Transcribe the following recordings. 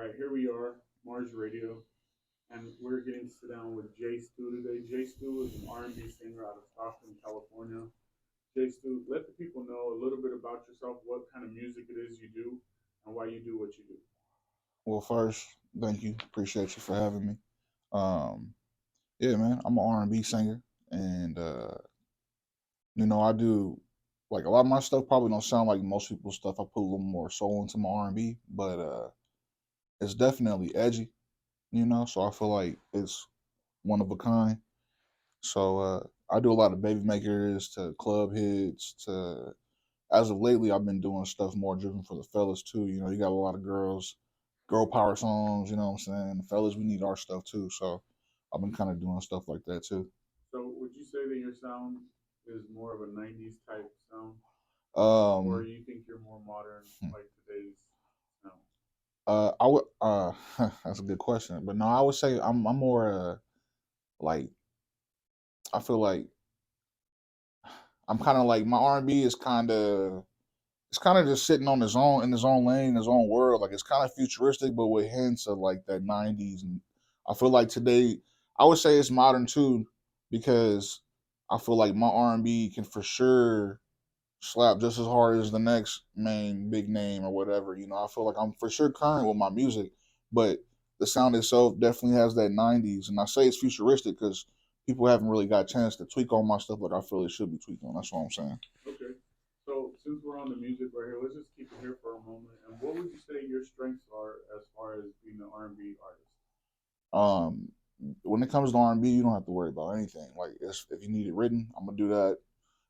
right, here we are, Mars Radio, and we're getting to sit down with Jay Stu today. Jay Stu is an R&B singer out of Stockton, California. Jay Stu, let the people know a little bit about yourself, what kind of music it is you do, and why you do what you do. Well, first, thank you. Appreciate you for having me. Um, yeah, man, I'm an R&B singer, and I do like a lot of my stuff. Probably don't sound like most people's stuff. I put a little more soul into my R&B, but it's definitely edgy. So I feel like it's one of a kind. So I do a lot of baby makers to club hits to. As of lately, I've been doing stuff more driven for the fellas too. You got a lot of girl power songs. You know what I'm saying? The fellas, we need our stuff too. So I've been kind of doing stuff like that too. So, would you say that your sound is more of a '90s type sound, or Um, you think you're more modern, like today's sound? I would. That's a good question, but no, I would say I'm more like I feel like I'm kind of like my R&B is kind of it's kind of just sitting on his own in his own lane, his own world. Like it's kind of futuristic, but with hints of like that '90s. And I feel like today, I would say it's modern too, because I feel like my R&B can for sure slap just as hard as the next main big name or whatever. I feel like I'm for sure current with my music, but the sound itself definitely has that '90s. And I say it's futuristic because people haven't really got a chance to tweak on my stuff like I feel it should be tweaked on. That's what I'm saying. Okay. So, since we're on the music right here, let's just keep it here for a moment. And what would you say your strengths are as far as being an R&B artist? Um, when it comes to R&B, you don't have to worry about anything. Like, if you need it written, I'm gonna do that.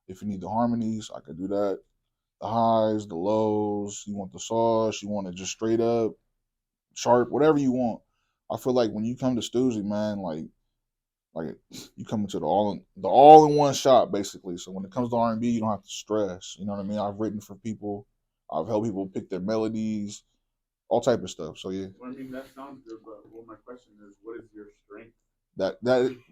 If you need the harmonies, I could do that. The highs, the lows. You want the sauce? You want it just straight up sharp? Whatever you want. I feel like when you come to Stussy, man, like you come into the all in one shop basically. So when it comes to R&B, you don't have to stress. You know what I mean? I've written for people. I've helped people pick their melodies, all type of stuff. So yeah, Well, I mean, that sounds good, but well, my question is, what is your strength? that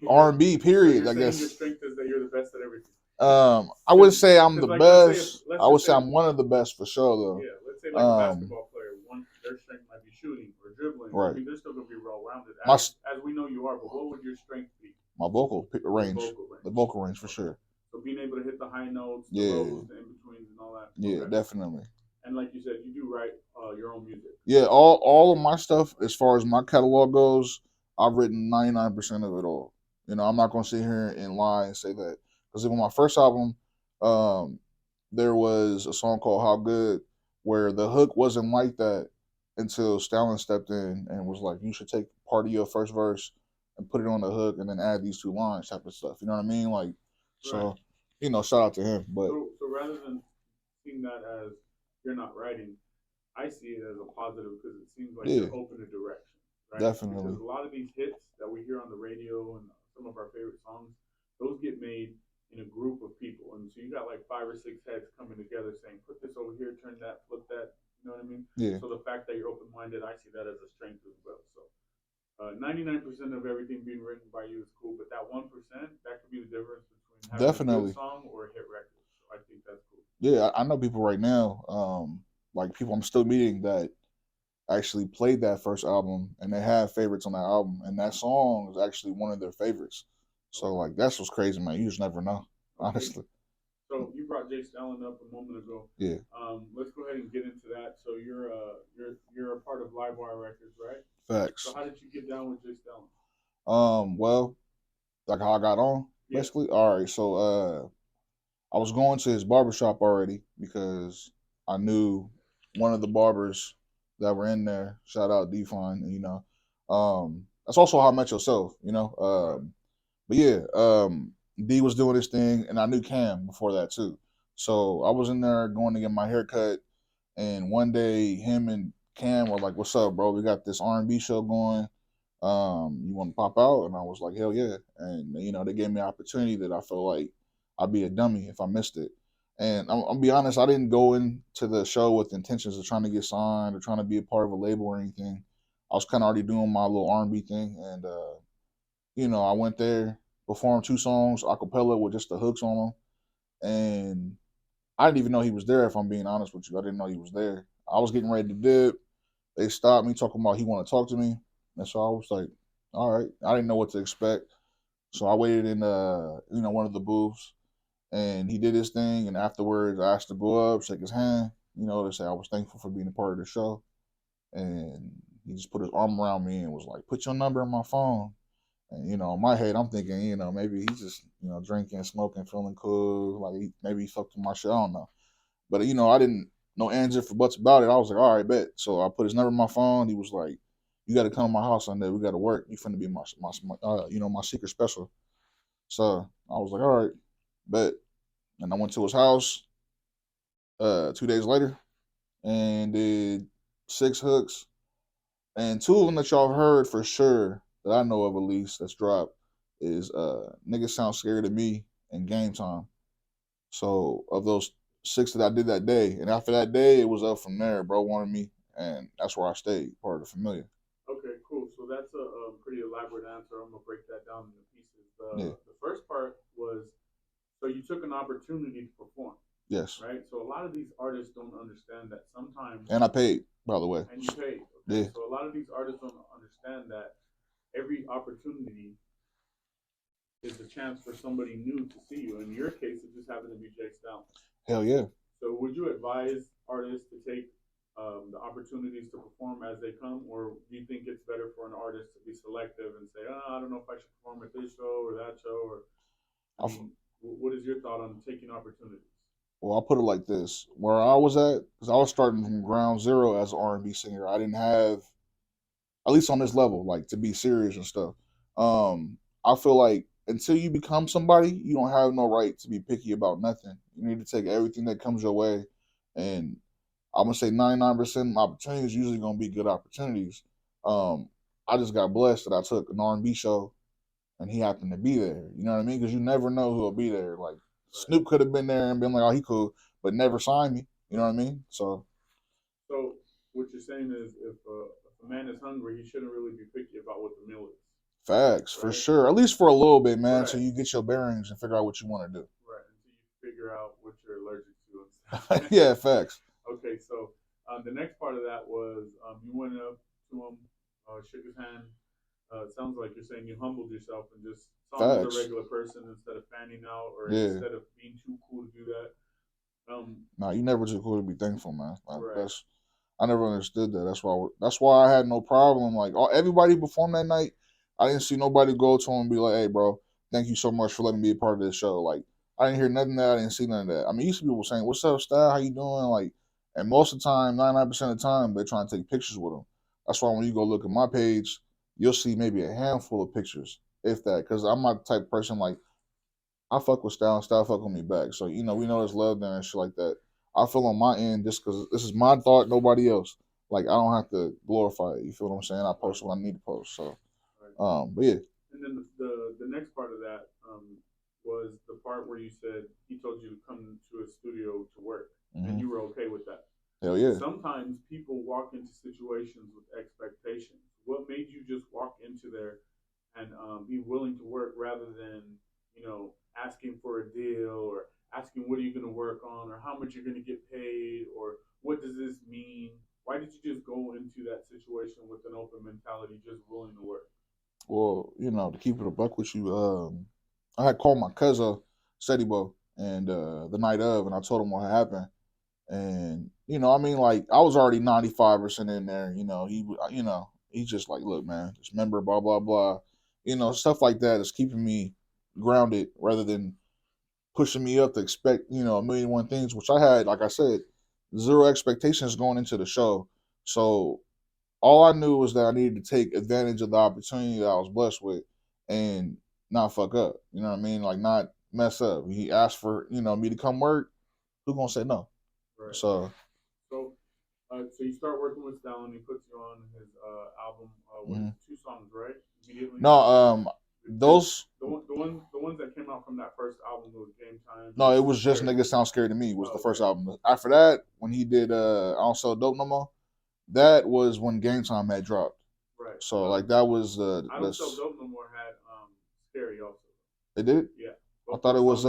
R&B So period. you're I saying your guess. strength is that you're the best at everything? I would Because, say I'm the like, let's say if best. let's I would just say say I'm one of the best for sure, yeah, let's say though. like a basketball player, one their strength might be shooting or dribbling. I Right. mean, they're still gonna be well rounded My as we know you are. But what would your strength be? my vocal Your range, vocal the range. vocal range for Okay. sure. So being able to hit the high notes, the Yeah, lows, the in betweens, and all that. yeah, Okay. definitely. And like you said, you do write your own music. Yeah, all of my stuff as far as my catalog goes, I've written 99% of it all. I'm not gonna sit here and lie and say that because even my first album, um, there was a song called "How Good" where the hook wasn't like that until Stalin stepped in and was like, "You should take part of your first verse and put it on the hook and then add these two lines," type of stuff. You know what I mean? Like, Right. so shout out to him. But So rather than seeing that as you're not writing, I see it as a positive because it seems like yeah, you're open to direction, right? Because definitely, a lot of these hits that we hear on the radio and some of our favorite songs, those get made in a group of people, and so you got like five or six heads coming together saying, "Put this over here, turn that, flip that." You know what I mean? yeah, So the fact that you're open minded, I see that as a strength as well. So 99% of everything being written by you is cool, but that 1%, that could be the difference between having a good definitely. song or a hit record. So I think that's cool. Yeah, I know people right now, like people I'm still meeting that actually played that first album and they have favorites on that album, and that song is actually one of their favorites. So Okay. like that's what's crazy, man. You just never know, Okay. honestly. So you brought Jay Allen up a moment ago. Yeah, Let's go ahead and get into that. So you're a part of Livewire Records, right? So facts. how did you get down with Jay Allen? Well, like how I got on, Yeah. basically. All right, so I was going to his barbershop already because I knew one of the barbers that were in there. Shout out Define, that's also how I met yourself, Right. But yeah, D was doing his thing, and I knew Cam before that too. So I was in there going to get my hair cut, and one day him and Cam were like, "What's up, bro? We got this R&B show going. You want to pop out?" And I was like, "Hell yeah!" And they gave me an opportunity that I felt like I'd be a dummy if I missed it. And I'm be honest, I didn't go into the show with intentions of trying to get signed or trying to be a part of a label or anything. I was kind of already doing my little R&B thing, and I went there, performed two songs a cappella with just the hooks on them, and I didn't even know he was there. If I'm being honest with you, I didn't know he was there. I was getting ready to dip. They stopped me talking about he want to talk to me, and so I was like, all right. I didn't know what to expect, so I waited in one of the booths, and he did his thing. And afterwards, I asked to go up, shake his hand, to say I was thankful for being a part of the show. And he just put his arm around me and was like, "Put your number in my phone." And in my head, I'm thinking, maybe he's just drinking, smoking, feeling cool, like maybe he fucked with my shit. I don't know, but I didn't know ands or buts about it. I was like, all right, bet. So I put his number in my phone. He was like, "You got to come to my house Sunday. We got to work. You finna be my secret special." So I was like, all right, bet. And I went to his house 2 days later and did 6 hooks. And two of them that y'all heard for sure, that I know of at least, that's dropped, is Niggas Sound Scared of Me and Game Time. So of those 6 that I did that day, and after that day, it was up from there. Bro wanted me, and that's where I stayed, part of the Familiar. Okay, cool. So that's a pretty elaborate answer. I'm gonna break that down into pieces. Yeah. The first part was, so you took an opportunity to perform, Yes. right? So a lot of these artists don't understand that sometimes, And I paid, by the way. and you paid. Okay, Yeah. so a lot of these artists don't understand that every opportunity is a chance for somebody new to see you. In your case, it just happened to be Jay Stallion. Hell yeah. So would you advise artists to take the opportunities to perform as they come, or do you think it's better for an artist to be selective and say, I don't know if I should perform at this show or that show, or I mean, what is your thought on taking opportunities? Well, I'll put it like this: where I was at, because I was starting from ground zero as an R&B singer. I didn't have, at least on this level, like to be serious and stuff. I feel like until you become somebody, you don't have no right to be picky about nothing. You need to take everything that comes your way, and I'm gonna say 99% of opportunities usually gonna be good opportunities. I just got blessed that I took an R&B show, and he happened to be there. You know what I mean? Because you never know who'll be there. Like Snoop could have been there and been like, "Oh, he cool," but never signed me. You know what I mean? So what you're saying is, if a man is hungry, he shouldn't really be picky about what the meal is. Facts, for Right? sure. At least for a little bit, man, so Right. you get your bearings and figure out what you want to do. Right. Until you figure out what you're allergic to and stuff. Yeah, facts. Okay, so the next part of that was you went up to him, shook his hand. It sounds like you're saying you humbled yourself and just saw him as a Facts. regular person instead of fanning out or Yeah. instead of being too cool to do that. Nah, you never too cool to be thankful, man. Right. I never understood that. That's why I had no problem. Like everybody performed that night, I didn't see nobody go to him and be like, "Hey, bro, thank you so much for letting me be a part of this show." Like I didn't hear nothing of that. I didn't see none of that. I mean, you see people saying, "What's up, Style? How you doing?" Like, and most of the time, 99% of the time, they're trying to take pictures with him. That's why when you go look at my page, you'll see maybe a handful of pictures, if that, because I'm not the type of person like I fuck with Style and Style fuck with me back. So, we know there's love there and shit like that. I feel on my end just because this is my thought, nobody else. Like, I don't have to glorify it. You feel what I'm saying? I post what I need to post. So, Right. but yeah. And then the next part of that was the part where you said he told you to come to a studio to work, and you were okay with that. Hell yeah. Sometimes people walk into situations with expectations. What made you just walk into there and be willing to work rather than asking for a deal or asking what are you going to work on or how much you're going to get paid or what does this mean? Why did you just go into that situation with an open mentality, just willing to work? Well, to keep it a buck with you, I had called my cousin, Setibo, and the night of, and I told him what happened. And I mean, like I was already 95% in there. He's just like, look, man, just remember, blah blah blah. Stuff like that is keeping me grounded rather than pushing me up to expect a million and one things. Which I had, like I said, zero expectations going into the show. So all I knew was that I needed to take advantage of the opportunity that I was blessed with, and not fuck up. You know what I mean? Like not mess up. He asked for me to come work. Who gonna say no? Right. So So you start working with Stalin. He puts you on his album. What is it, 2 songs, right? Immediately. No, those the ones that came out from that first album was Game Time. no, it was just Niggas Sound Scared to Me was the first album. After that, when he did I Don't Sell Dope No More, that was when Game Time had dropped. Right. So like that was I Don't Sell Dope No More had Scary also. It did? Yeah. I thought it was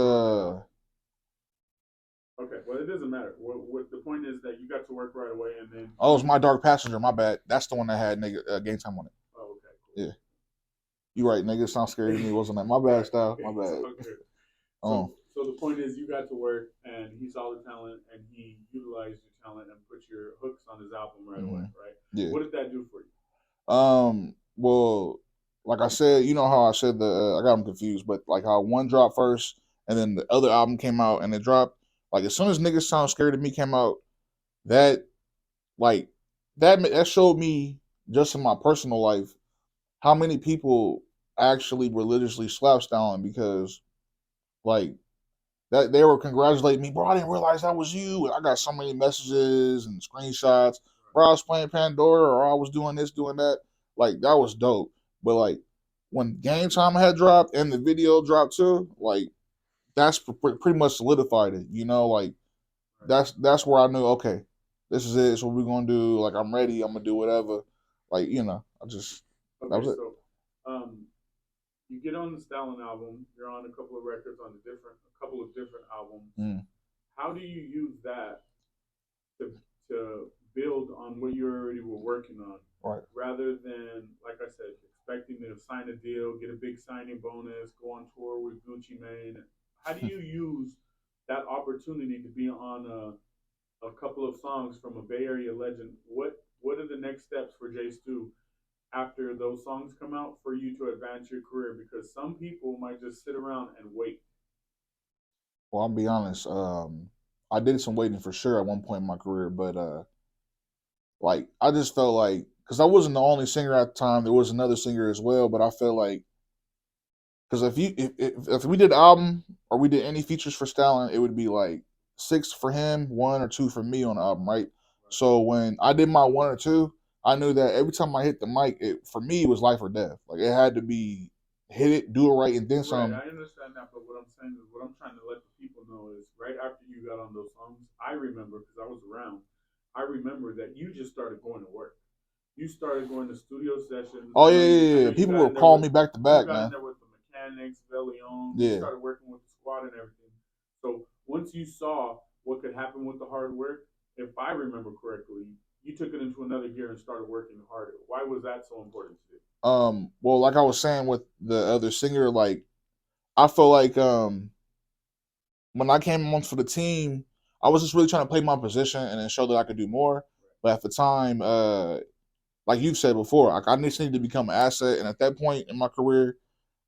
Okay, well, it doesn't matter. What the point is that you got to work right away, and then Oh, it was My Dark Passenger. My bad. That's the one that had nigga game time on it. oh, okay, Yeah, you right, nigga. It sounds scary to me. Wasn't that? My bad, right, style. My it's bad. all good. Oh, So the point is, you got to work, and he saw the talent, and he utilized your talent and put your hooks on his album right away, mm-hmm. right? Yeah. What did that do for you? Well, like I said, you know how I said I got them confused, but like how one dropped first, and then the other album came out and it dropped. Like as soon as Niggas Sound Scary to Me came out, that like that showed me just in my personal life how many people actually religiously slap styling because like that they were congratulating me, bro. I didn't realize that was you. And I got so many messages and screenshots. Bro, I was playing Pandora or I was doing this, doing that. Like that was dope. But like when Game Time had dropped and the video dropped too, like that's pretty much solidified it. You know, like Right. that's where I knew okay, this is it. It's what we're gonna do. Like I'm ready. I'm gonna do whatever. Like I just that Okay, was it. so um, you get on the Stalin album. You're on a couple of records on a couple of different albums. Mm, How do you use that to to build on what you already were working on, right. rather than, like I said, expecting to sign a deal, get a big signing bonus, go on tour with Gucci Mane? How do you use that opportunity to be on a couple of songs from a Bay Area legend? What are the next steps for Jay Stu after those songs come out for you to advance your career? Because some people might just sit around and wait. Well, I'll be honest. I did some waiting for sure at one point in my career, but like I just felt like because I wasn't the only singer at the time, there was another singer as well. But I felt like because if we did an album or we did any features for Stalin, it would be like 6 for him, 1 or 2 for me on the album, right? So when I did my 1 or 2, I knew that every time I hit the mic, it for me it was life or death. Like it had to be hit it, do it right, and then Right, some. I understand that, but what I'm saying is, what I'm trying to let the people know is, right after you got on those songs, I remember because I was around. I remember that you just started going to work. You started going to studio sessions. Oh I yeah, know you. I yeah, know yeah. you People got were in there calling with me back to you back, got in man. there with the mechanics, Velion. You Yeah. started working with the squad and everything. So once you saw what could happen with the hard work, if I remember correctly, you took it into another gear and started working harder. Why was that so important to you? Well, like I was saying with the other singer, like I feel like when I came on for the team, I was just really trying to play my position and then show that I could do more. But at the time, like you've said before, like I just needed to become an asset. And at that point in my career,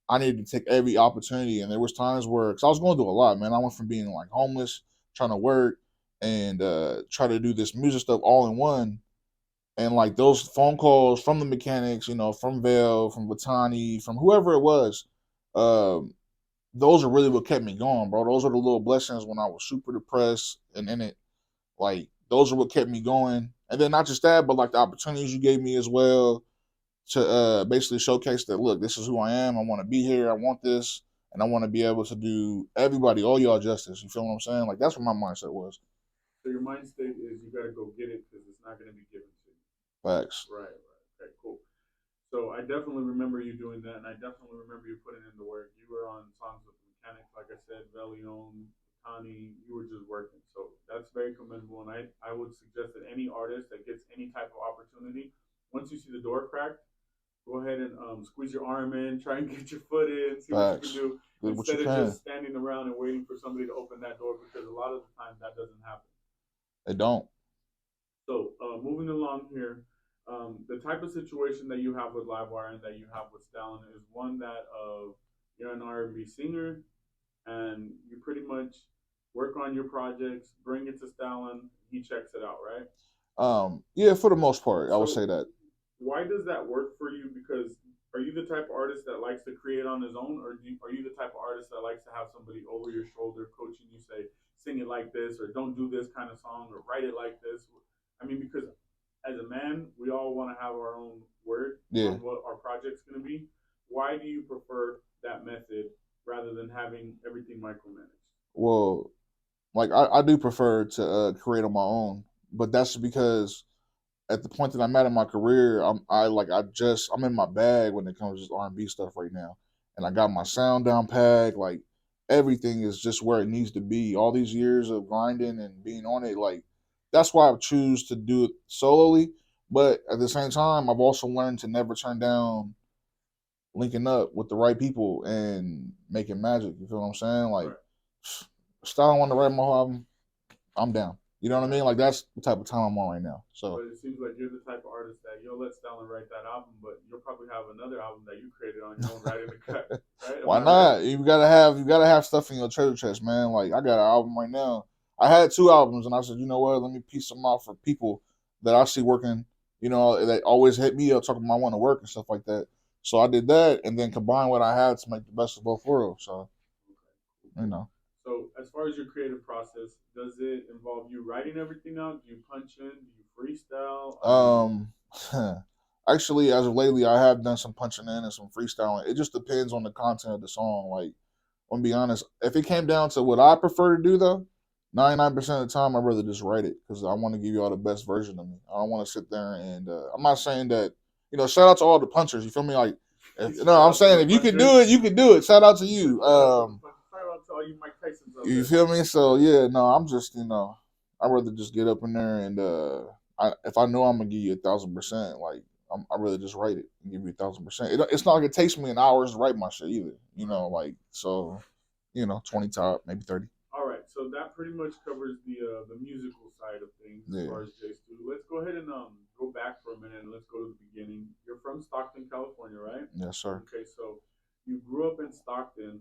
I needed to take every opportunity. And there was times where, because I was going through a lot, man. I went from being like homeless, trying to work, and try to do this music stuff all in one. And like those phone calls from the mechanics, from Vale, from Batani, from whoever it was, um, those are really what kept me going, bro. Those are the little blessings when I was super depressed and in it. Like those are what kept me going. And then not just that, but like the opportunities you gave me as well to basically showcase that look, this is who I am. I want to be here. I want this, and I want to be able to do everybody, all y'all justice. You feel what I'm saying? Like that's what my mindset was. So your mind state is you got to go get it because it's not going to be given to you. Facts. Right, right. Okay, cool. So I definitely remember you doing that, and I definitely remember you putting in the work. You were on songs with the mechanics, like I said, Velion, Tani. You were just working. So that's very commendable, and I would suggest that any artist that gets any type of opportunity, once you see the door cracked, go ahead and squeeze your arm in, try and get your foot in, see what you can Facts. do, Do what you instead of can. just standing around and waiting for somebody to open that door, because a lot of the time that doesn't happen. They don't. So moving along here, the type of situation that you have with Livewire and that you have with Stalin is one that you're an R&B singer and you pretty much work on your projects, bring it to Stalin, he checks it out, right? Yeah, for the most part, I would So say that. why does that work for you? Because are you the type of artist that likes to create on his own, or are you the type of artist that likes to have somebody over your shoulder coaching you, say, sing it like this, or don't do this kind of song, or write it like this? I mean, because as a man, we all want to have our own word Yeah. on what our project's going to be. Why do you prefer that method rather than having everything micromanaged? Well, like I do prefer to create on my own, but that's because at the point that I'm at in my career, I'm in my bag when it comes to R&B stuff right now, and I got my sound down pack. Like everything is just where it needs to be. All these years of grinding and being on it, like that's why I choose to do it solely. But at the same time, I've also learned to never turn down linking up with the right people and making magic. You feel what I'm saying? Like, Right. style I want to write my whole album, I'm down. You know what I Right. mean? Like that's the type of time I'm on right now. So But it seems like you're the type of artist that you'll let Stalin write that album, but you'll probably have another album that you created on your own right in the cut. Right? Am why I right? not? You gotta have stuff in your treasure chest, man. Like I got an album right now. I had two albums, and I said, you know what? Let me piece them out for people that I see working. You know, that always hit me up talking about I want to work and stuff like that. So I did that, and then combined what I had to make the best of both worlds. So Okay. you know, So, as far as your creative process, does it involve you writing everything out? Do you punch in? Do you freestyle? I mean, um, actually, as of lately, I have done some punching in and some freestyling. It just depends on the content of the song. Like I'm gonna be honest. If it came down to what I prefer to do, though, 99% of the time, I'd rather just write it because I want to give you all the best version of me. I don't want to sit there and I'm not saying that Shout out to all the punchers. You feel me? Like, no, I'm shout out to saying the if you can punchers. do it, you can do it. Shout out to you. Shout out to all you Mike Tysons out You there. feel me? So yeah, no, I'm just I'd rather just get up in there and if I know I'm gonna give you 1,000%, like I'd rather just write it and give you 1,000%. It's not like it takes me an hours to write my shit either. Like so. 20 top, maybe 30. All right, so that pretty much covers the musical side of things as Yeah. far as J Stu. Let's go ahead and go back for a minute and let's go to the beginning. You're from Stockton, California, right? Yes, sir. Okay, so you grew up in Stockton,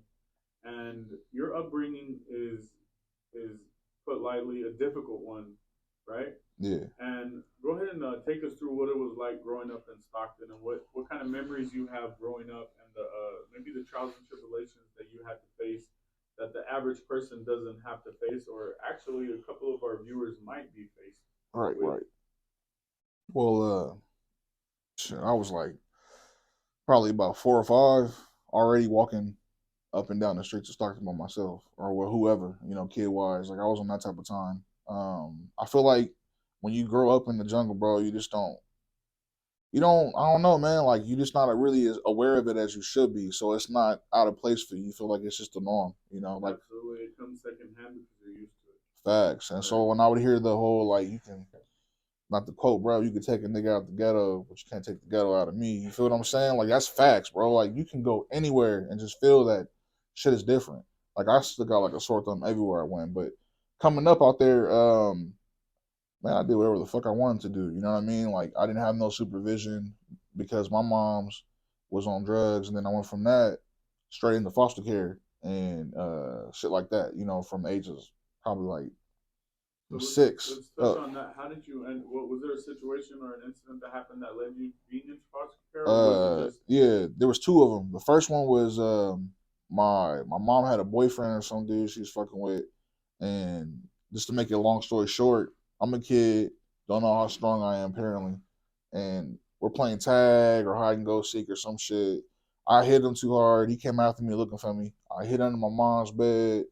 and your upbringing is put lightly a difficult one, right? Yeah. And go ahead and take us through what it was like growing up in Stockton and what kind of memories you have growing up and the maybe the trials and tribulations that you had to face that the average person doesn't have to face, or actually a couple of our viewers might be faced Right, with. right. Well, shit, I was like probably about 4 or 5 already walking up and down the streets of Stockton by myself or with whoever, kid wise. Like I was on that type of time. I feel like when you grow up in the jungle, bro, I don't know, man. Like you just not really as aware of it as you should be. So it's not out of place for you. You feel like it's just the norm, like Absolutely, it comes secondhand because you're used to it. facts. And Right. so when I would hear the whole like you can not the quote, bro, you can take a nigga out the ghetto, but you can't take the ghetto out of me. You feel what I'm saying? Like that's facts, bro. Like you can go anywhere and just feel that shit is different. Like I still got like a sore thumb everywhere I went. But coming up out there, man, I did whatever the fuck I wanted to do. You know what I mean? Like I didn't have no supervision because my mom's was on drugs, and then I went from that straight into foster care and shit like that. From ages probably like So six. let's touch on that. How did you end? What was there a situation or an incident that happened that led you being into foster care, or was it just Yeah, there was two of them. The first one was my mom had a boyfriend or some dude she was fucking with, and just to make it a long story short, I'm a kid, don't know how strong I am apparently, and we're playing tag or hide and go seek or some shit. I hit him too hard. He came after me looking for me. I hid under my mom's bed.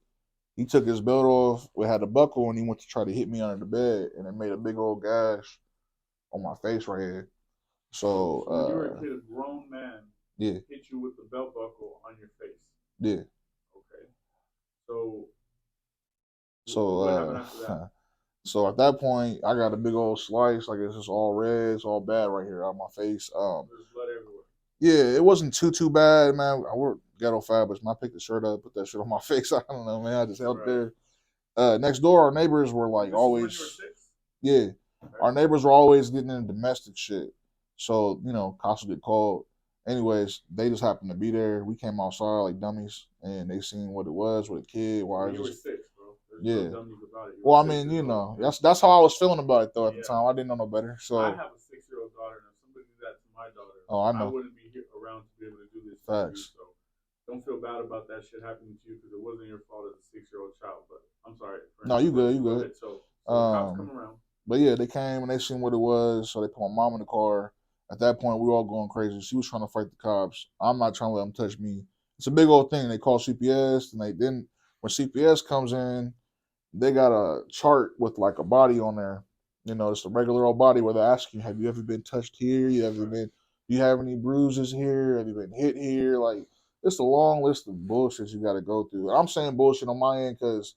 He took his belt off. We had a buckle, and he went to try to hit me under the bed, and it made a big old gash on my face right here. so? So, So when you were a kid, a grown man yeah, hit you with the belt buckle on your face. yeah. Okay. So So, what happened after that? so at that point, I got a big old slice. Like it's just all red. It's all bad right here on my face. There's blood everywhere. Yeah, it wasn't too bad, man. I worked ghetto fabulous. I picked the shirt up, put that shit on my face. I don't know, man. I just held it Right. there. Next door, our neighbors were like This is when you were always, 6. yeah. Okay. Our neighbors were always getting into domestic shit. So, cops would get called. Anyways, they just happened to be there. We came outside like dummies, and they seen what it was with a kid. Why You were just 6, bro. There's yeah. no dummies about it. You Well, were I 6 mean, years old. that's how I was feeling about it though at the Yeah. time. I didn't know no better. I So, have a 6-year-old daughter, and if somebody did that to my daughter, oh, I I know. wouldn't be here around to be able to do this to you. Facts. So don't feel bad about that shit happening to you because it wasn't your fault as a 6-year-old child. But I'm sorry. No, you good, you Go good. ahead. So the cops come Um, around. but yeah, they came and they seen what it was, so they put my mom in the car. At that point, we were all going crazy. She was trying to fight the cops. I'm not trying to let them touch me. It's a big old thing. They call CPS, and they then when CPS comes in, they got a chart with like a body on there. It's a regular old body where they ask you, "Have you ever been touched here? You ever been? Do you have any bruises here? Have you been hit here?" Like it's a long list of bullshit you got to go through. And I'm saying bullshit on my end because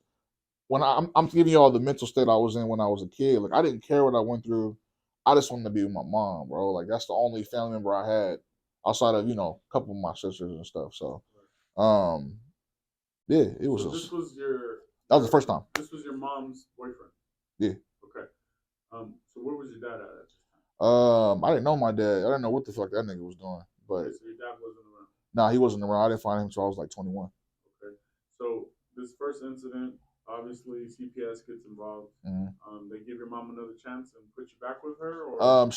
when I'm giving you all the mental state I was in when I was a kid. Like I didn't care what I went through. I just wanted to be with my mom, bro. Like that's the only family member I had outside of a couple of my sisters and stuff. So, um, yeah, it was. So this was that was the first time. This was your mom's boyfriend. Yeah. Okay. So where was your dad at this time? I didn't know my dad. I didn't know what the fuck that nigga was doing. But okay, so your dad wasn't around. Nah, he wasn't around. I didn't find him until I was like 21. Okay. So this first incident, obviously CPS gets involved. Mm-hmm. They give your mom another chance and put you back with her, or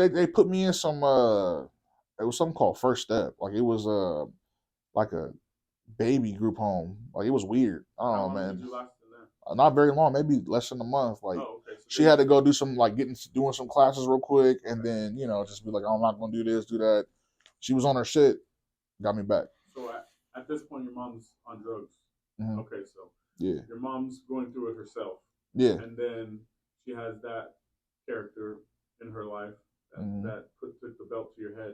they put me in some it was something called First Step. Like it was like a baby group home. Like it was weird. I don't know, man. Did you last in there? Not very long, maybe less than a month. Like okay. So she had to go do some like doing some classes real quick, and then just be like, I'm not gonna do this, do that. She was on her shit, got me back. So at this point, your mom's on drugs. Mm-hmm. Okay, so yeah, your mom's going through it herself. Yeah, and then she has that character in her life that took the belt to your head.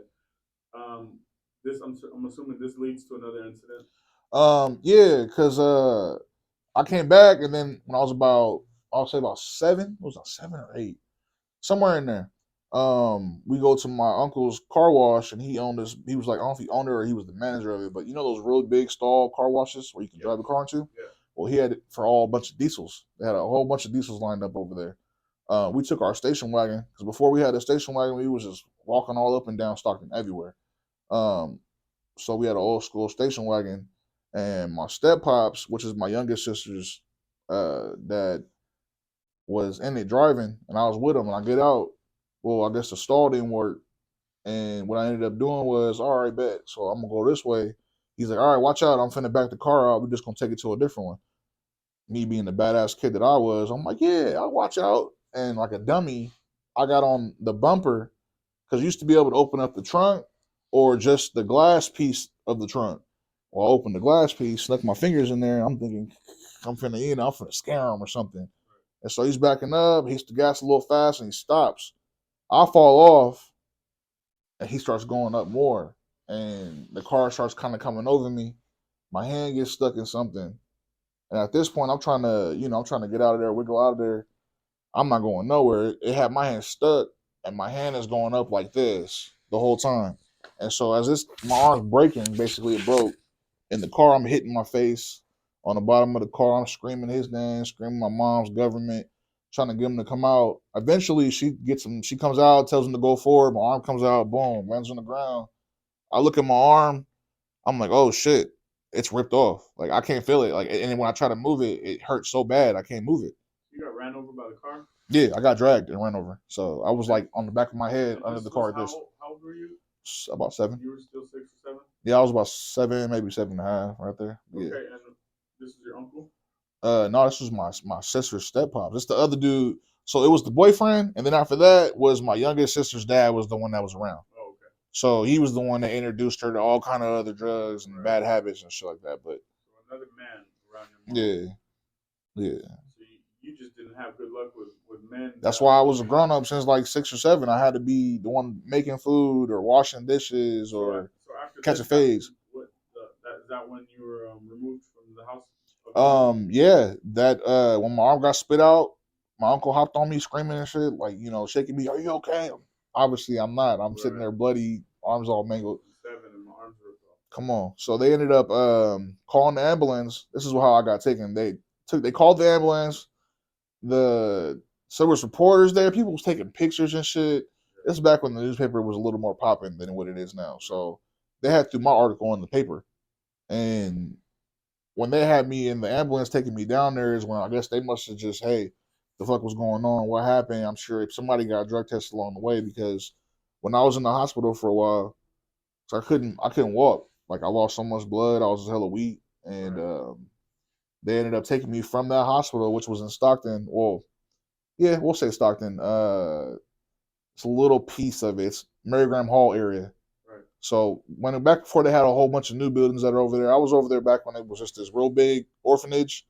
This I'm assuming this leads to another incident. Yeah, because I came back, and then when I was I'll say about 7. It was like 7 or 8, somewhere in there. We go to my uncle's car wash, and he owned this. He was like, I don't know if he owned it or he was the manager of it, but those really big stall car washes where you can drive a car into. Yeah. Well, he had it for a bunch of diesels. They had a whole bunch of diesels lined up over there. We took our station wagon because before we had a station wagon, we was just walking all up and down Stockton everywhere. So we had an old school station wagon, and my step pops, which is my youngest sister's dad, was in it driving, and I was with him. And I get out. Well, I guess the stall didn't work, and what I ended up doing was, all right, bet. So I'm gonna go this way. He's like, all right, watch out. I'm finna back the car out. We're just gonna take it to a different one. Me being the badass kid that I was, I'm like, yeah, I'll watch out. And like a dummy, I got on the bumper because you used to be able to open up the trunk or just the glass piece of the trunk. Well, I opened the glass piece, snuck my fingers in there, and I'm thinking, I'm finna scare him or something. And so he's backing up, he hits the gas a little fast, and he stops. I fall off, and he starts going up more. And the car starts kind of coming over me. My hand gets stuck in something. And at this point, I'm trying to get out of there, wiggle out of there. I'm not going nowhere. It had my hand stuck, and my hand is going up like this the whole time. And so as my arm's breaking, basically it broke. In the car, I'm hitting my face. On the bottom of the car, I'm screaming his name, screaming my mom's government, trying to get him to come out. Eventually, she gets him. She comes out, tells him to go forward. My arm comes out, boom, lands on the ground. I look at my arm. I'm like, oh shit, it's ripped off. Like I can't feel it. Like, and when I try to move it, it hurts so bad I can't move it. You got ran over by the car? Yeah, I got dragged and ran over. So I was like on the back of my head under the car. How old were you? About 7. You were still 6 or 7? Yeah, I was about 7, maybe 7.5, right there. Okay, yeah. And this is your uncle? No, this was my sister's step pop. This the other dude. So it was the boyfriend, and then after that was my youngest sister's dad was the one that was around. Oh, okay. So he was the one that introduced her to all kind of other drugs and bad habits and shit like that. But so another man around your mom. Yeah. So you just didn't have good luck with men. That's why I was a grown up since like 6 or 7. I had to be the one making food or washing dishes or catching fades. Is that when you were removed from the house? Yeah, that when my arm got spit out, my uncle hopped on me screaming and shit, like, shaking me, are you okay? Obviously I'm not. I'm sitting there bloody, arms all mangled. 7 and my arms ripped off. Come on. So they ended up calling the ambulance. This is how I got taken. They called the ambulance. So there was reporters there. People was taking pictures and shit. This is back when the newspaper was a little more popping than what it is now. So they had threw my article in the paper. And when they had me in the ambulance taking me down there is when I guess they must have just, hey, the fuck was going on? What happened? I'm sure if somebody got drug tested along the way because when I was in the hospital for a while, so I couldn't walk. Like I lost so much blood, I was hella weak, and they ended up taking me from that hospital, which was in Stockton. Well, yeah, we'll say Stockton. It's a little piece of it. It's Mary Graham Hall area. So back before they had a whole bunch of new buildings that are over there, I was over there back when it was just this real big orphanage,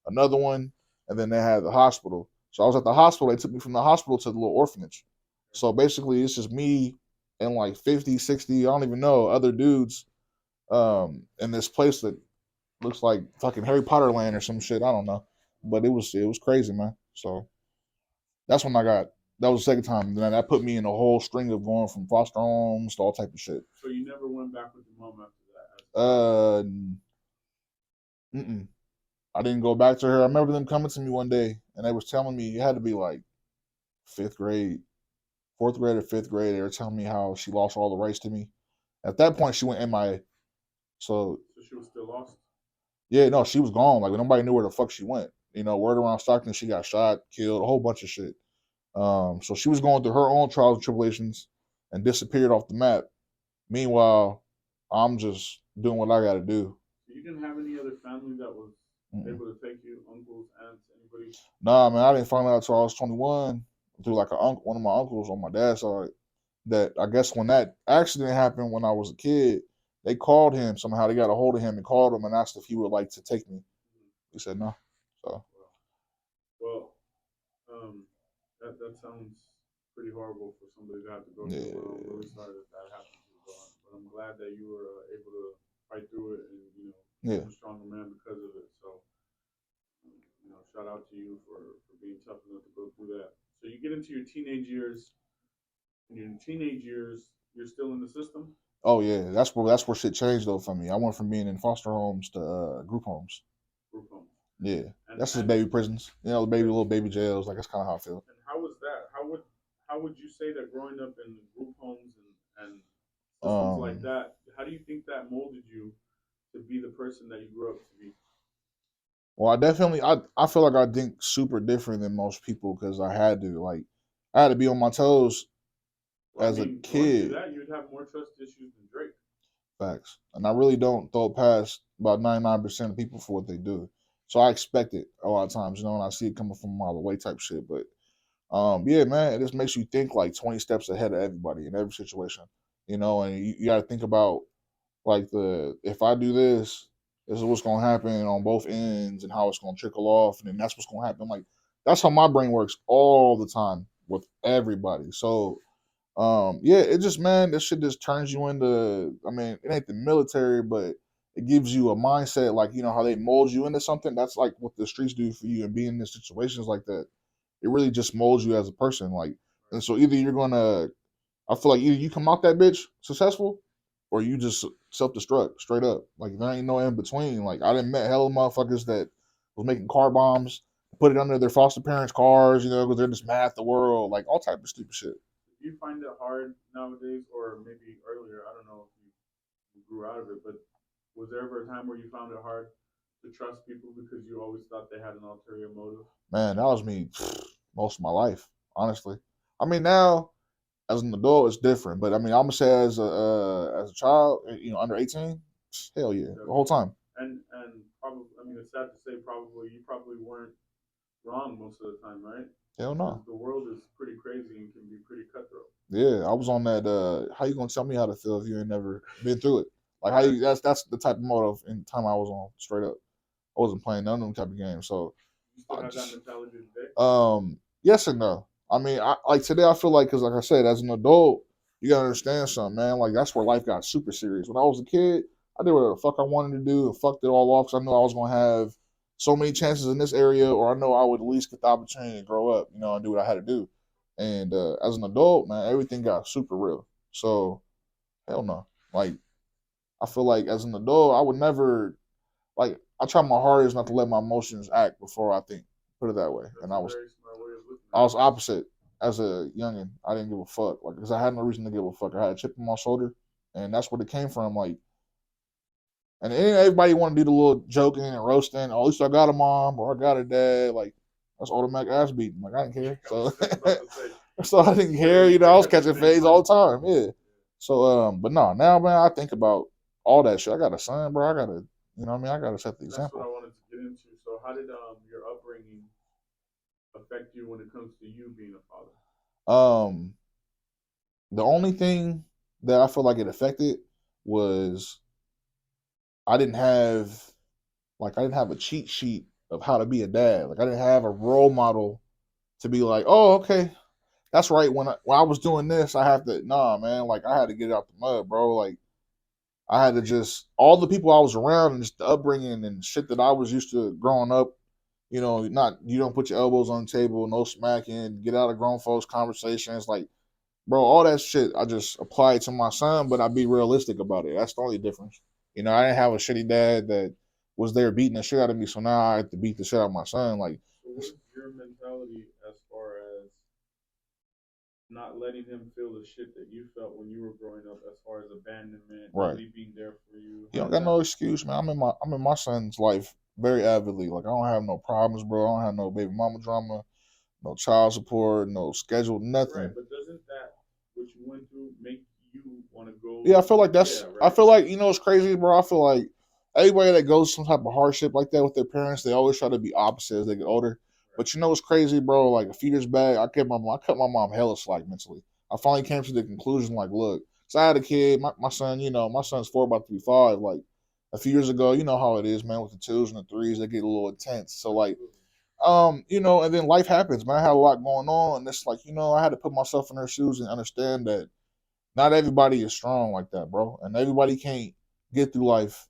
another one, and then they had the hospital. So I was at the hospital. They took me from the hospital to the little orphanage. So basically, it's just me and like 50, 60, I don't even know, other dudes in this place that looks like fucking Harry Potter land or some shit. I don't know, but it was crazy, man. So that's when I got. That was the second time. Then that put me in a whole string of going from foster homes to all type of shit. So you never went back with your mom after that? Uh, mm-mm. I didn't go back to her. I remember them coming to me one day and they was telling me it had to be like fifth grade, fourth grade or fifth grade. They were telling me how she lost all the rights to me. At that point, she went MIA. So So she was still lost? yeah, no, she was gone. Like nobody knew where the fuck she went. You know, word around Stockton, she got shot, killed, a whole bunch of shit. So she was going through her own trials and tribulations and disappeared off the map. Meanwhile, I'm just doing what I got to do. So you didn't have any other family that was Mm-mm. able to take you, uncles, aunts, anybody? Nah, man, I didn't find out until I was 21 through like one of my uncles on my dad's side. That I guess when that accident happened when I was a kid, they called him somehow. They got a hold of him and called him and asked if he would like to take me. He said no. So Well, that sounds pretty horrible for somebody to have to go yeah, through. I'm really sorry that happened to you, but I'm glad that you were able to fight through it and yeah. become a stronger man because of it. So shout out to you for being tough enough to go through that. So you get into your teenage years. In your teenage years, you're still in the system. Oh yeah, that's where shit changed though for me. I went from being in foster homes to group homes. Group homes. Yeah, And that's just baby prisons. You know, baby yes. little baby jails. Like that's kind of how I feel. And how was that? How would you say that growing up in group homes and systems like Um, that? How do you think that molded you to be the person that you grew up to be? well, I feel like I think super different than most people because I had to I had to be on my toes Well, I as a mean, going through kid. that, you'd have more trust issues than Drake. Facts. And I really don't throw it past about 99% of people for what they do. So I expect it a lot of times, you know, and I see it coming from a mile away type shit. But yeah, man, it just makes you think like 20 steps ahead of everybody in every situation. You know, and you gotta think about like the if I do this, this is what's gonna happen on both ends and how it's gonna trickle off, and then that's what's gonna happen. Like that's how my brain works all the time with everybody. So yeah, it just man, this shit just turns you into. I mean, it ain't the military, but it gives you a mindset like you know how they mold you into something. That's like what the streets do for you, and being in situations like that, it really just molds you as a person. Like, and so either you're gonna, I feel like either you come out that bitch successful, or you just self destruct straight up. Like there ain't no in between. Like I didn't met hella motherfuckers that was making car bombs, put it under their foster parents' cars, you know, because they're just mad at the world, like all type of stupid shit. Do you find it hard nowadays, or maybe earlier? I don't know if you grew out of it, but was there ever a time where you found it hard to trust people because you always thought they had an ulterior motive? Man, that was me most of my life, honestly. I mean, now as an adult, it's different. But I mean, I'm gonna say as a child, you know, under 18, hell yeah, the whole Definitely. time. And probably, I mean, it's sad to say, probably you probably weren't wrong most of the time, right? Hell Because no. the world is pretty crazy and can be pretty cutthroat. Yeah, I was on that. How you gonna tell me how to feel if you ain't never been through it? Like how you? Exactly. That's the type of motive and time I was on. Straight up, I wasn't playing none of them type of games. So You still I have that just mentality today? yes and no. I mean, I like today. I feel like because like I said, as an adult, you gotta understand something, man. Like that's where life got super serious. When I was a kid, I did whatever the fuck I wanted to do and fucked it all off because I knew I was gonna have so many chances in this area, or I know I would at least get the opportunity to grow up, you know, and do what I had to do. And as an adult, man, everything got super real. So hell no. Like I feel like as an adult, I would never like I try my hardest not to let my emotions act before I think. Put it that way. And That's a very smart way of looking I at was it. opposite as a youngin. I didn't give a fuck, like, because I had no reason to give a fuck. I had a chip on my shoulder, and that's where it came from. Like, and everybody want to do the little joking and roasting. Oh, at least I got a mom or I got a dad. Like, that's automatic ass beating. Like, I didn't care. I was So, just about to say, so I didn't care. You know, I they're was catching catching phase. phase all the time. Yeah. So, but no, now man, I think about all that shit. I got a son, bro. I gotta, you know, what I mean, I gotta set the That's what I example. wanted to get into. So, how did your upbringing affect you when it comes to you being a father? Um, the only thing that I feel like it affected was I didn't have I didn't have a cheat sheet of how to be a dad. Like I didn't have a role model to be like, oh, okay, that's right. When I was doing this, I have to nah, man. Like I had to get it out the mud, bro. Like I had to just all the people I was around and just the upbringing and shit that I was used to growing up. You know, not you don't put your elbows on the table, no smacking, get out of grown folks' conversations. Like, bro, all that shit I just applied to my son, but I be realistic about it. That's the only difference. You know, I didn't have a shitty dad that was there beating the shit out of me, so now I have to beat the shit out of my son. Like, So what is your mentality as far as not letting him feel the shit that you felt when you were growing up, as far as abandonment, right. nobody being there for you? You How don't does got no that? excuse, man. I'm in my son's life very avidly. Like I don't have no problems, bro. I don't have no baby mama drama, no child support, no schedule, Right, nothing. but doesn't that what you went through make you want to go? Yeah, I feel like Yeah, that's. I right. feel like it's crazy, bro. I feel like everybody that goes some type of hardship like that with their parents, they always try to be opposite as they get older. Right. But you know what's crazy, bro? Like a few years back, I cut my mom hella slack mentally. I finally came to the conclusion, like, look, so I had a kid, my son, my son's 4, about to be 5. Like a few years ago, you know how it is, man, with the 2s and the 3s, they get a little intense. So like, Absolutely. and then life happens, man. I had a lot going on, and it's like, I had to put myself in their shoes and understand that not everybody is strong like that, bro. And everybody can't get through life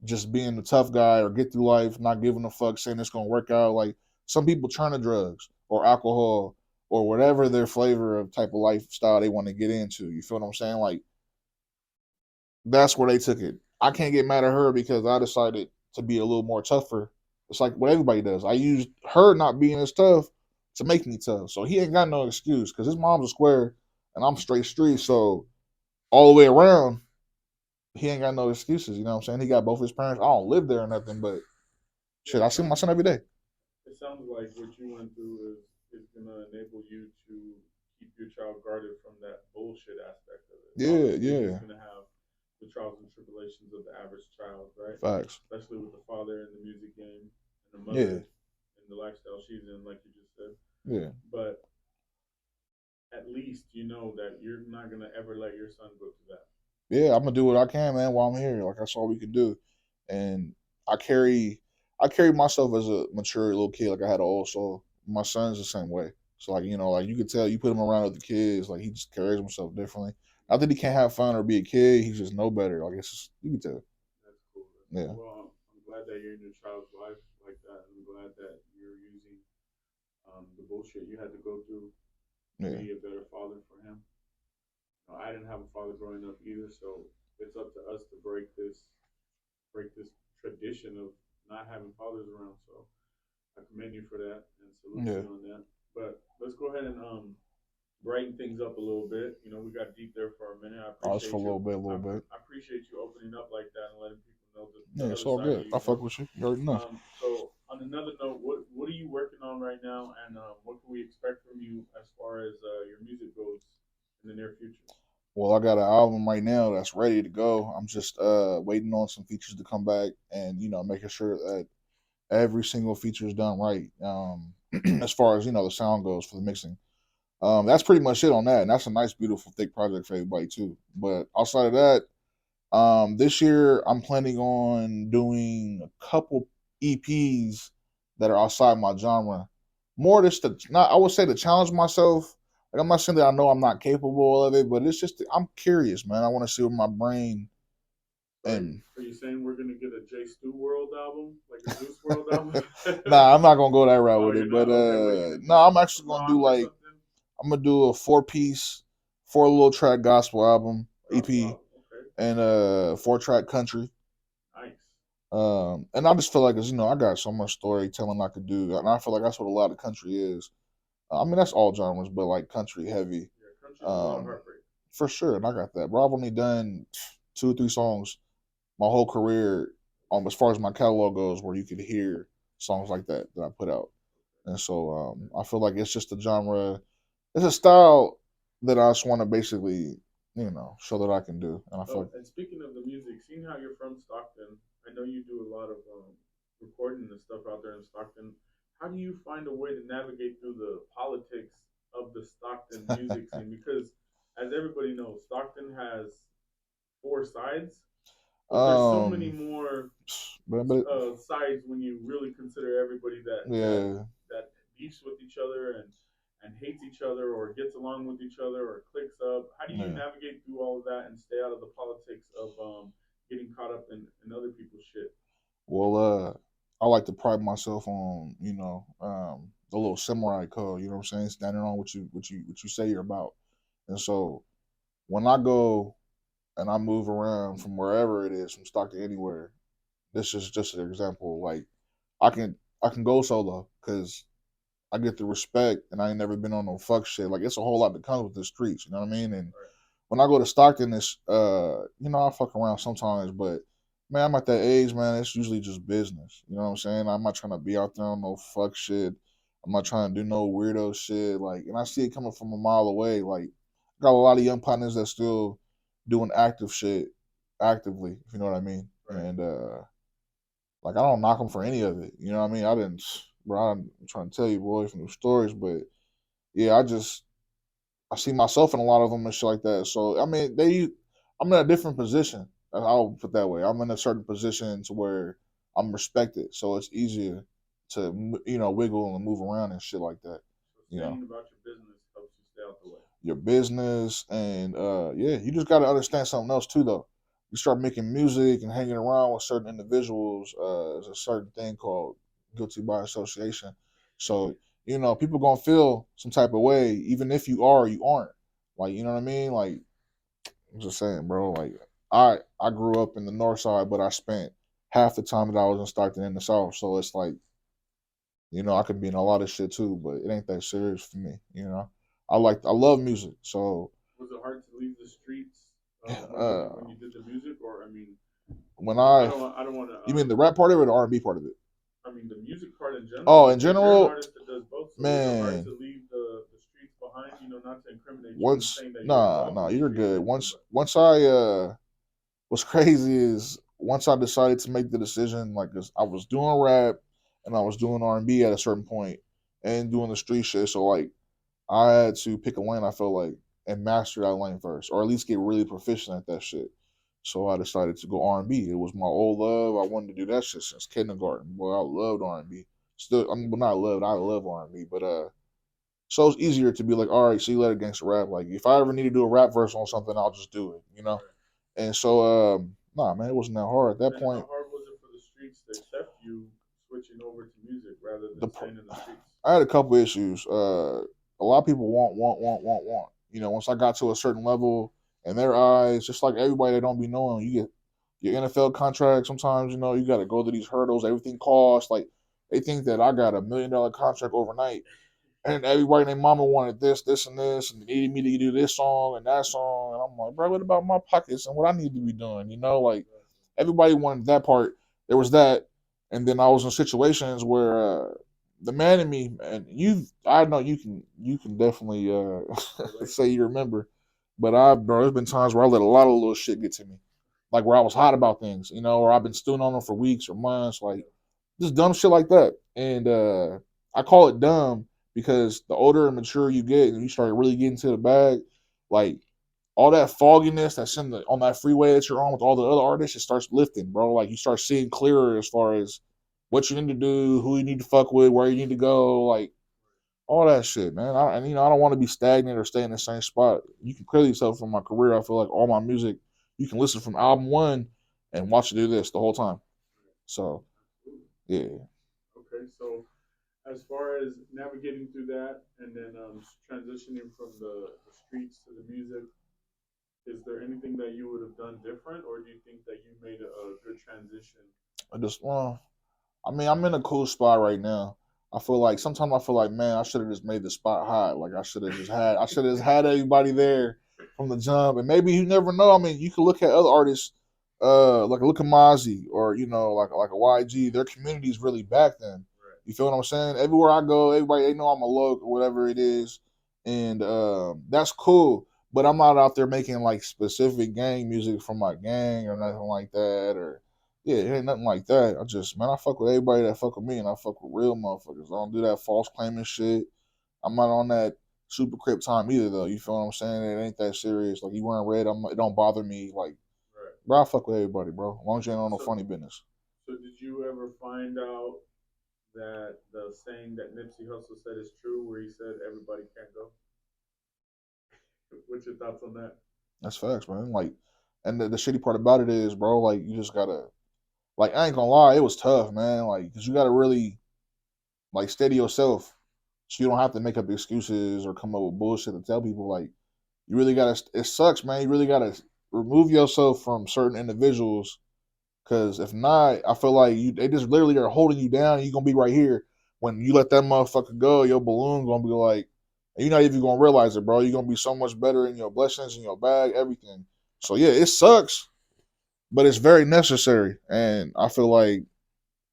just being the tough guy or get through life not giving a fuck, saying it's gonna work out. Like some people turn to drugs or alcohol or whatever their flavor of type of lifestyle they want to get into. You feel what I'm saying? Like that's where they took it. I can't get mad at her because I decided to be a little more tougher. It's like what everybody does. I used her not being as tough to make me tough. So he ain't got no excuse because his mom's a square and I'm straight street. So all the way around, he ain't got no excuses. You know what I'm saying? He got both his parents. I don't live there or nothing, but Yeah, shit, I see my son every day. it sounds like what you went through is gonna enable you to keep your child guarded from that bullshit aspect of it. Yeah, Obviously, he's yeah. gonna have the trials and tribulations of the average child, right? Facts. Especially with the father in the music game and the Yeah, mother in the lifestyle she's in, like you just said. yeah. But at least you know that you're not gonna ever let your son go through that. Yeah, I'm gonna do what I can, man, while I'm here. Like that's all we can do. And I carry I carry myself as a mature little kid, like I had an old soul. My son's the same way. So like, like you could tell you put him around other kids, like he just carries himself differently. Not that he can't have fun or be a kid, he's just no better. Like it's just you can tell. That's cool. That's cool. Yeah. Well, I'm glad that you're in your child's life like that. I'm glad that you're using the bullshit you had to go through to Yeah. be a better father for him. I didn't have a father growing up either, so it's up to us to break this tradition of not having fathers around. So I commend you for that and salute Yeah. you on that. But let's go ahead and brighten things up a little bit. We got deep there for a minute. I Oh, it's for appreciate a you. little bit, a little bit. I appreciate you opening up like that and letting people know the Yeah, it's other all side of good. you. I fuck with you. You already know. So on another note, what are you working on right now, and what can we expect from you as far as your music goes in the near future? Well, I got an album right now that's ready to go. I'm just waiting on some features to come back and making sure that every single feature is done right. As far as the sound goes for the mixing. That's pretty much it on that. And that's a nice, beautiful, thick project for everybody too. But outside of that, this year I'm planning on doing a couple EPs that are outside my genre. More just to not I would say to challenge myself. Like I'm not saying that I know I'm not capable of it, but it's just I'm curious, man. I want to see what my brain So and are you saying we're gonna get a J Stu World album, like a Juice World album? nah, I'm not gonna go that route Oh, with you're it. But not? Okay, what are you gonna no, do? I'm Some actually gonna do rock or like something? I'm gonna do a 4-piece, 4 little track gospel album Gospel EP album. Okay, and a 4-track country. nice. And I just feel like, I got so much storytelling I could do, and I feel like that's what a lot of country is. I mean, that's all genres, but like country heavy, Yeah, country's a lot of um, heartbreak. for sure. And I got that, bro. I've only done 2 or 3 songs my whole career, as far as my catalog goes, where you could hear songs like that I put out. And so I feel like it's just a genre, it's a style that I just want to basically, show that I can do. And I feel Oh, and speaking of the music, seeing how you're from Stockton, I know you do a lot of recording and stuff out there in Stockton. How do you find a way to navigate through the politics of the Stockton music like, scene? Because, as everybody knows, Stockton has four sides, but there's so many um, more but sides when you really consider everybody that yeah, that beefs with each other and hates each other or gets along with each other or clicks up? How do you Yeah. navigate through all of that and stay out of the politics of getting caught up in other people's shit? Well, I like to pride myself on, the little samurai code. You know what I'm saying? Standing on what you say you're about. And so when I go and I move around from wherever it is, from Stockton anywhere, this is just an example. Like I can I can go solo because I get the respect, and I ain't never been on no fuck shit. Like it's a whole lot that comes with the streets. You know what I mean? And Right. when I go to Stockton, it's I fuck around sometimes, but man, I'm at that age, man. It's usually just business. You know what I'm saying? I'm not trying to be out there on no fuck shit. I'm not trying to do no weirdo shit. Like, and I see it coming from a mile away. Like, got a lot of young partners that still doing active shit actively. If you know what I mean? Right. And like, I don't knock them for any of it. You know what I mean? I didn't, bro. I'm trying to tell you, boy, from the stories, but yeah, I see myself in a lot of them and shit like that. So I mean, I'm in a different position. I'll put it that way. I'm in a certain position to where I'm respected, so it's easier to wiggle and move around and shit like that. So You know, staying about your business helps you stay out the way. your business and yeah, you just got to understand something else too, though. You start making music and hanging around with certain individuals. There's a certain thing called guilty by association. So people gonna feel some type of way, even if you are or you aren't. Like, you know what I mean? Like, I'm just saying, bro. Like, I grew up in the north side, but I spent half the time that I was in Stockton in the south. So it's like, I could be in a lot of shit too, but it ain't that serious for me. I love music, so Was it hard to leave the streets uh, when you did the music, or I mean, when I don't want to. you mean the rap part of it or the R&B part of it? I mean, the music part in Oh, general, in because you're an general, artist that does both. So was it hard man. to leave the streets behind? You know, not to incriminate you in Once, saying that you were nah, involved nah, in the you're streets or good. anything, Once, but once I what's crazy is once I decided to make the decision, like 'cause I was doing rap and I was doing R&B at a certain point and doing the street shit. So like I had to pick a lane I felt like and master that lane first, or at least get really proficient at that shit. So I decided to go R&B. It was my old love. I wanted to do that shit since kindergarten. Boy, I loved R&B. Still, I mean, well, not loved. I love R&B, but so it's easier to be like, all right, see you later, gangster rap. Like if I ever need to do a rap verse on something, I'll just do it. right. And so, nah, man, it wasn't that hard at that And how point. hard was it for the streets to accept you switching over to music rather than The staying in the streets? I had a couple issues. A lot of people want. Once I got to a certain level in their eyes, just like everybody, they don't be knowing. You get your NFL contract. Sometimes you got to go through these hurdles. Everything costs. Like they think that I got $1 million contract overnight, and everybody and their mama wanted this, and this, and needed me to do this song and that song. And I'm like, bro, what about my pockets and what I need to be doing? Like everybody wanted that part. There was that, and then I was in situations where the man in me, and I know you can definitely say you remember, but bro, there's been times where I let a lot of little shit get to me, like where I was hot about things, or I've been stewing on them for weeks or months, like just dumb shit like that. And I call it dumb because the older and mature you get, and you start really getting to the bag, like all that fogginess that's on that freeway that you're on with all the other artists, it starts lifting, bro. Like you start seeing clearer as far as what you need to do, who you need to fuck with, where you need to go, like all that shit, man. I don't want to be stagnant or stay in the same spot. You can clearly tell from my career. I feel like all my music, you can listen from album one and watch it do this the whole time. So Absolutely. yeah, Okay, so as far as navigating through that and then transitioning from the streets to the music, is there anything that you would have done different, or do you think that you made a good transition? I just I mean, I'm in a cool spot right now. I feel like, man, I should have just made the spot hot. Like I should have just had everybody there from the jump. And maybe you never know. I mean, you can look at other artists, like look at Mozzie or like a YG. Their communities really back them. Right. You feel what I'm saying? Everywhere I go, everybody they know I'm a loc or whatever it is, and that's cool. But I'm not out there making like specific gang music from my gang or nothing like that, or yeah, it ain't nothing like that. I fuck with everybody that fuck with me, and I fuck with real motherfuckers. I don't do that false claiming shit. I'm not on that super crip time either, though. You feel what I'm saying? It ain't that serious. Like you wearing red, it don't bother me. Like, Right. bro, I fuck with everybody, bro. As long as you ain't on no So, funny business. so did you ever find out that the saying that Nipsey Hussle said is true, where he said everybody can't go? What's your thoughts on that? That's facts, man. Like, and the shitty part about it is, bro, like you just gotta, like, I ain't gonna lie, it was tough, man. Like, cause you gotta really like steady yourself, so you don't have to make up excuses or come up with bullshit to tell people. Like, you really gotta. It sucks, man. You really gotta remove yourself from certain individuals, because if not, I feel like they just literally are holding you down. And you're gonna be right here when you let that motherfucker go. Your balloon gonna be like, and you're not even gonna realize it, bro. You're gonna be so much better in your blessings, in your bag, everything. So yeah, it sucks, but it's very necessary. And I feel like,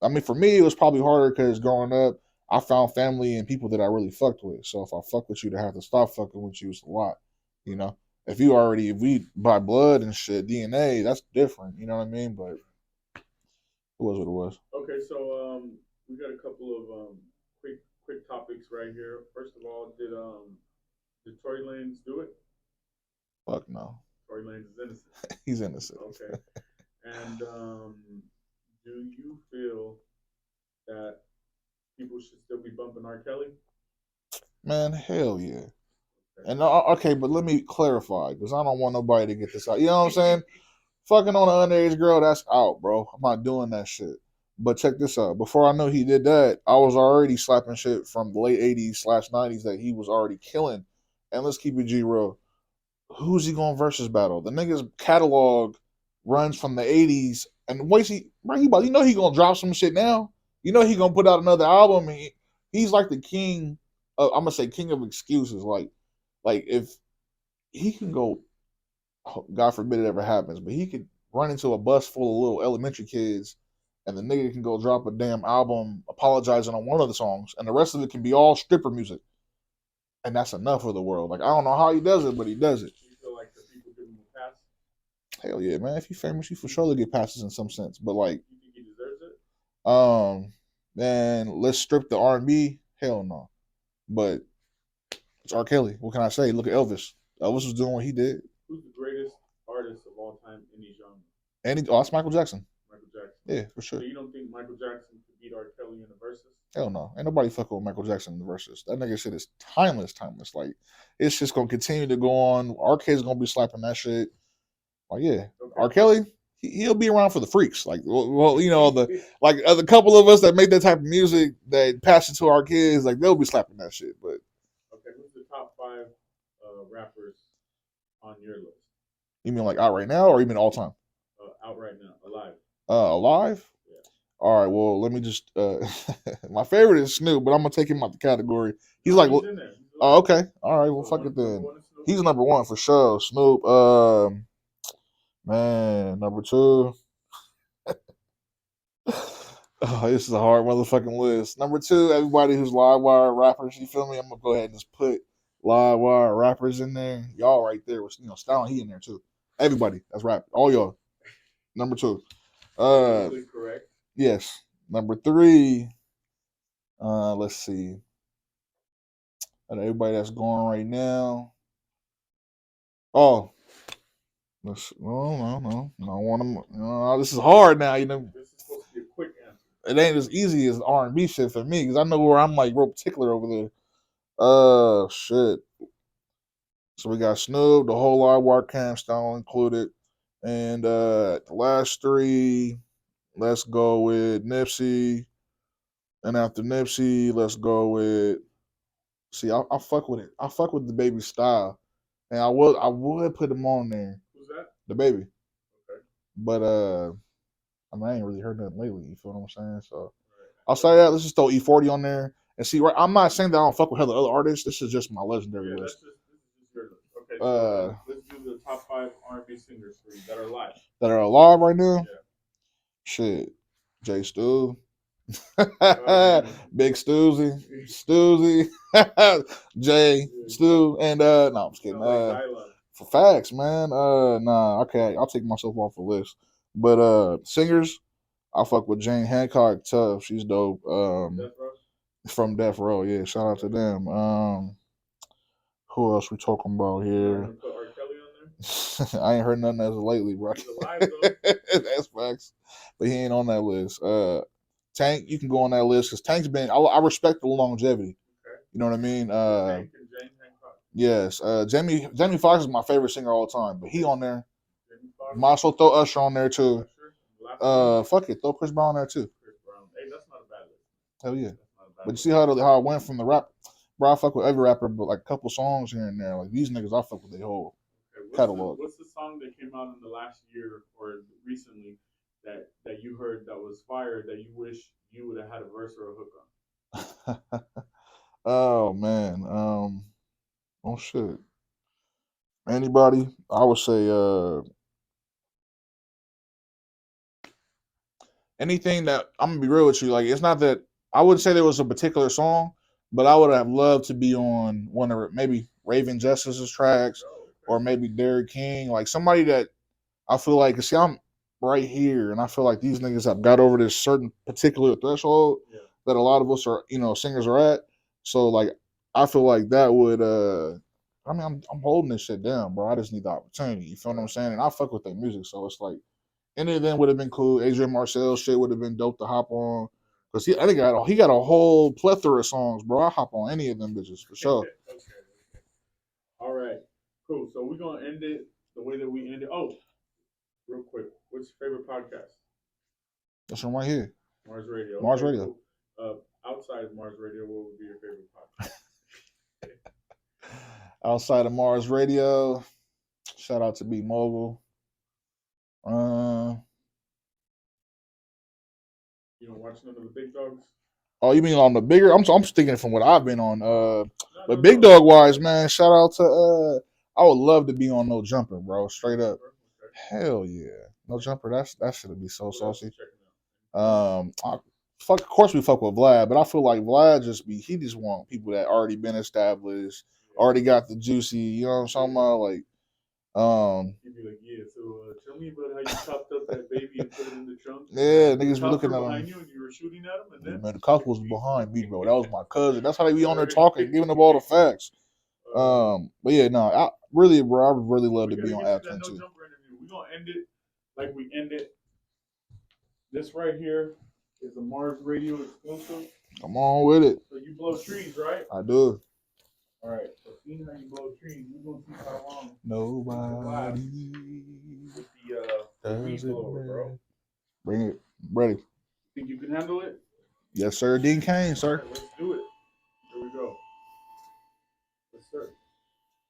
I mean, for me, it was probably harder because growing up, I found family and people that I really fucked with. So if I fuck with you, to have to stop fucking with you is a lot, you know. If we by blood and shit, DNA, that's different. You know what I mean? But it was what it was. Okay, so we got a couple of quick topics right here. First of all, did Tory Lanez do it? Fuck no. Tory Lanez is innocent. He's innocent. Okay. And do you feel that people should still be bumping R. Kelly? Man, hell yeah. And okay, but let me clarify because I don't want nobody to get this out. You know what I'm saying? Fucking on an underage girl, that's out, bro. I'm not doing that shit. But check this out. Before I knew he did that, I was already slapping shit from the late 80s/90s that he was already killing. And let's keep it G real. Who's he going versus battle? The nigga's catalog runs from the 80s. And wait, you know he gonna drop some shit now. You know he gonna put out another album. And he's like the king. I'm gonna say king of excuses. Like if he can go, God forbid it ever happens, but he could run into a bus full of little elementary kids, and the nigga can go drop a damn album apologizing on one of the songs, and the rest of it can be all stripper music, and that's enough for the world. Like I don't know how he does it, but he does it. You feel like the people give him a pass? Hell yeah, man! If you famous, you for sure get passes in some sense. But like, You think he deserves it? man, let's strip the R&B. Hell no. But it's R. Kelly. What can I say? Look at Elvis. Elvis was doing what he did. Who's the greatest artist of all time in these genres? That's Michael Jackson. Michael Jackson. Yeah, for sure. So you don't think Michael Jackson could beat R. Kelly in the verses? Hell no. Ain't nobody fucking with Michael Jackson in the verses. That nigga shit is timeless, timeless. Like, it's just gonna continue to go on. R. K's gonna be slapping that shit. Like, yeah. Okay. R. Kelly, he'll be around for the freaks. Like, well, you know, the couple of us that make that type of music that pass it to our kids, like, they'll be slapping that shit. But okay, who's the top 5 rappers on your list? you mean like out right now, or you mean all time? Out right now, alive. Alive? Yeah. All right, well, let me just my favorite is Snoop, but I'm gonna take him out the category. He's no, like, he's in there. oh, okay, all right, well, fuck it then. He's number one for sure. Snoop, man, number 2. Oh, this is a hard motherfucking list. Number 2, everybody who's Livewire rappers. You feel me? I'm gonna go ahead and just put Livewire rappers in there. Y'all right there with Style, he in there too. Everybody that's rap, all y'all. Number 2. Correct. Yes. Number 3. Let's see. Everybody that's going right now. Oh, no. I want them. This is hard now. You know, this is supposed to be a quick answer. It ain't as easy as R&B shit for me because I know where I'm like real particular over there. Shit. So we got Snoop, the whole Livewire Cam Style included, and the last 3. Let's go with Nipsey, and after Nipsey, let's go with. See, I fuck with it. I fuck with the baby style, and I would put him on there. Who's that? The baby. Okay. But I mean, I ain't really heard nothing lately. You feel what I'm saying? So I'll say that. Let's just throw E40 on there and see. Right, I'm not saying that I don't fuck with other artists. This is just my legendary list. This is your list. Okay, so let's do the top 5 R&B singers for you that are alive. That are alive right now? Yeah. Shit, Jay Stu. Big Stoozy, Jay, Stu, and no, I'm just kidding. For facts, man. Nah, okay, I'll take myself off the list. But singers, I fuck with Jane Hancock, tough. She's dope. From Death Row, yeah. Shout out to them. Who else we talking about here? Put R. Kelly on there? I ain't heard nothing as of lately, bro. He's alive though. That's facts, but he ain't on that list. Tank, you can go on that list because Tank's been. I respect the longevity. Okay. You know what I mean? Tank and James Hancock. Yes. Jamie Foxx is my favorite singer all the time, but he on there. Jamie Foxx. Might also throw Usher on there too. Usher. Fuck it, throw Chris Brown on there too. Chris Brown. Hey, that's not a bad list. Hell yeah. That's not a bad But you list. see how it went from the rap. Bro, I fuck with every rapper, but like a couple songs here and there. Like these niggas, I fuck with their whole catalog. What's the song that came out in the last year or recently that you heard that was fire that you wish you would have had a verse or a hook on? Oh man. Oh shit. Anybody? I would say anything that I'm gonna be real with you. Like it's not that I wouldn't say there was a particular song, but I would have loved to be on one of maybe Raven Justice's tracks or maybe Derek King, like somebody that I feel like, see, I'm right here, and I feel like these niggas have got over this certain particular threshold that a lot of us are, singers are at. So like, I feel like that would, I mean, I'm holding this shit down, bro. I just need the opportunity. You feel what I'm saying? And I fuck with their music, so it's like any of them would have been cool. Adrian Marcel shit would have been dope to hop on. Cause I think he got a whole plethora of songs, bro. I hop on any of them bitches for sure. Okay. All right. Cool. So we're gonna end it the way that we ended. Oh, real quick, what's your favorite podcast? This one right here. Mars Radio. Mars Radio. Cool. Outside of Mars Radio, what would be your favorite podcast? Outside of Mars Radio, shout out to B Mogul. You don't watch none of the big dogs? Oh, you mean on the bigger? I'm sticking from what I've been on. But big dog wise, man, shout out to I would love to be on No Jumper, bro. Straight up. Okay. Hell yeah. No Jumper, that should be so saucy. Of course we fuck with Vlad, but I feel like Vlad he just want people that already been established, already got the juicy, you know what I'm talking about? Like he'd be like, yeah, so tell me about how you chopped up that baby and put it in the trunk. Yeah, niggas be looking at behind you and you were shooting at him, and then man, the cops was behind me, bro. That was my cousin. That's how they be on there talking, giving up all the facts. But yeah, no, I really, bro, I would really love to be on App 22. We're gonna end it like we ended. This right here is a Mars Radio exclusive. Come on with it. So you blow trees, right? I do. All right. So seeing how you blow trees, we're gonna see how long. Nobody with the weed blower, bro. Bring it. Ready. Think you can handle it? Yes, sir. Dean Kane, sir. Right, let's do it. Here we go. Yes, sir.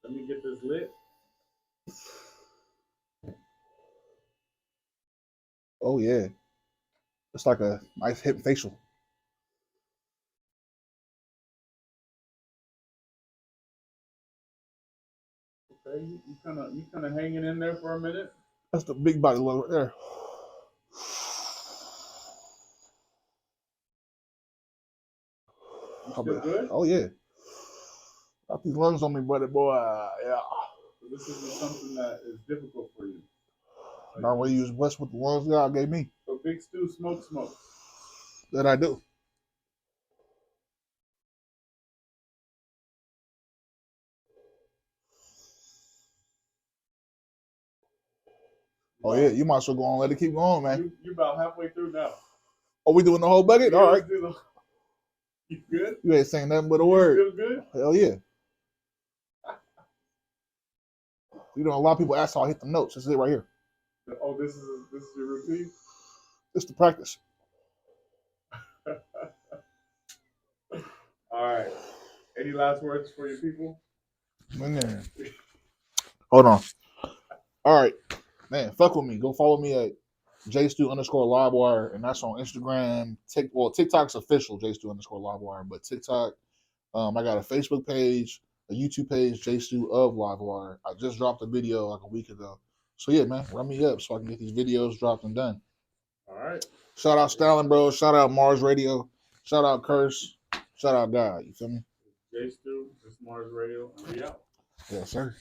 Let me get this lit. Oh yeah. It's like a nice hip facial. Okay, you kind of hanging in there for a minute. That's the big body lung right there. You feel good? Oh yeah. Got these lungs on me, buddy boy. Yeah. So this is something that is difficult for you. Like, not really use blessed with the lungs God gave me. So Big Stu smoke. That I do. Oh yeah, you might as well go on and let it keep going, man. You're about halfway through now. Oh, we doing the whole bucket? All right. You good? You ain't saying nothing but a word. You feel good? Hell yeah. You know, a lot of people ask how I hit the notes. This is it right here. Oh, this is your routine? This is the practice. All right. Any last words for your people? Man. Hold on. All right. Man, fuck with me. Go follow me at jstu_livewire, and that's on Instagram. TikTok's official, jstu_livewire, but TikTok, I got a Facebook page, a YouTube page, jstu of Livewire. I just dropped a video like a week ago. So yeah, man, run me up so I can get these videos dropped and done. All right. Shout out Stalin, bro. Shout out Mars Radio. Shout out Curse. Shout out God. You feel me? J Stu, this is Mars Radio, and we out. Yes, sir.